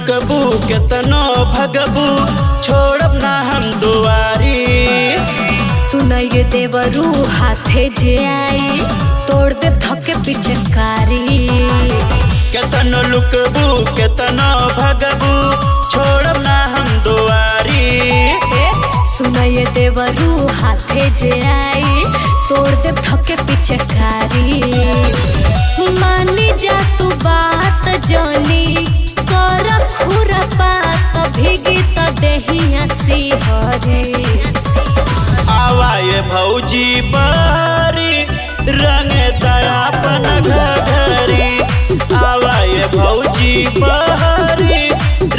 लुकबू केतनो भगबू छोड़ब ना हम दुआरी। सुनय देवरू हाथे जे आई तोड़ दे धके पिचकारी। केतनो लुकबू केतनो भगबू छोड़ब ना हम दुआरी। सुनय देवरू हाथे जे आई तोड़ दे धके पिचकारी। मानी जा तू बात जानी कर खुरा पात भीगी त देहिया सिहरी। आवाए भौजी बहरी रंग दयापन घघरी। आवाए भौजी बहरी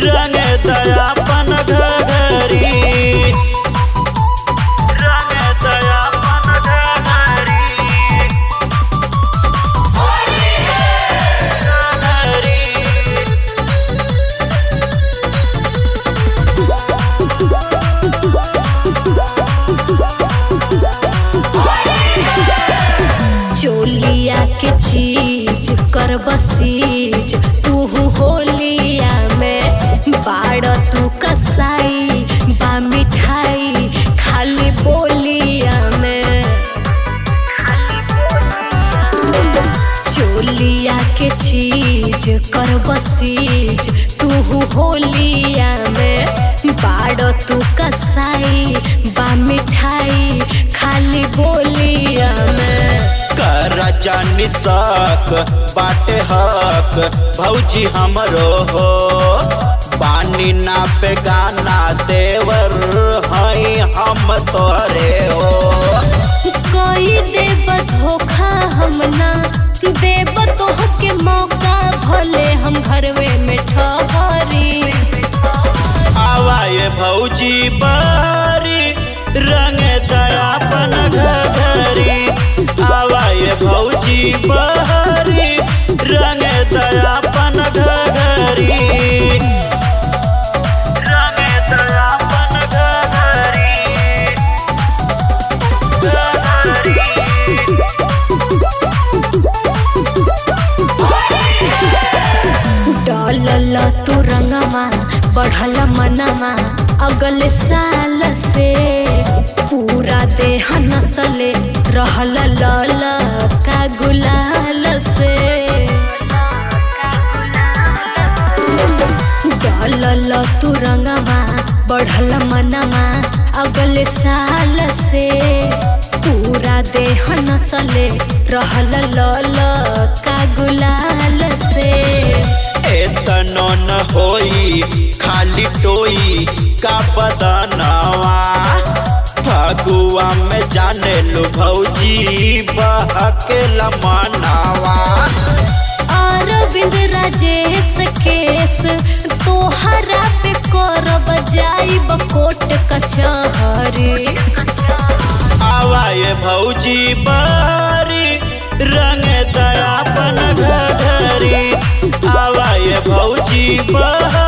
रंग दयापन घघरी। चोलिया के चीज कर बसीज तू होलिया में बाड़ तू कसाई बा मिठाई खाली बोलिया में। चोलिया के चीज कर बसीज तू होलिया में बाड़ तू कसाई बा मिठाई खाली बोलिया में। कर जानी सक बाटे हक भौजी हमरो हो बानी ना पे गाना देवर हई हम तोरे हो। कोई देव धोखा हम ना देव तोहके मौका भले हम घरवे में ठहरी। आवाए भौजी बहरी रंग दयापन घघरी। आवाए भौजी बहरी रंग दयापन घघरी। रंग दयापन घघरी। डलल तू रंगमा बढ़ल मनमा अगले साल से पूरा देह नसले रहल लल का गुलाल से। डलल तू रंगमा बढ़ल मनमा अगले साल से पूरा देह नसले रहल लल का गुलाल से। एतनो न होई खाली टोई का बदनवा फगुआ में जाने लो भौजी बहके लमनावा। अरविंद राजेश केस तोहरा पे करब जाइब कोर्ट कचहरी। आवाए भौजी बहरी रंग दयापन घघरी। आवाए भौजी बहरी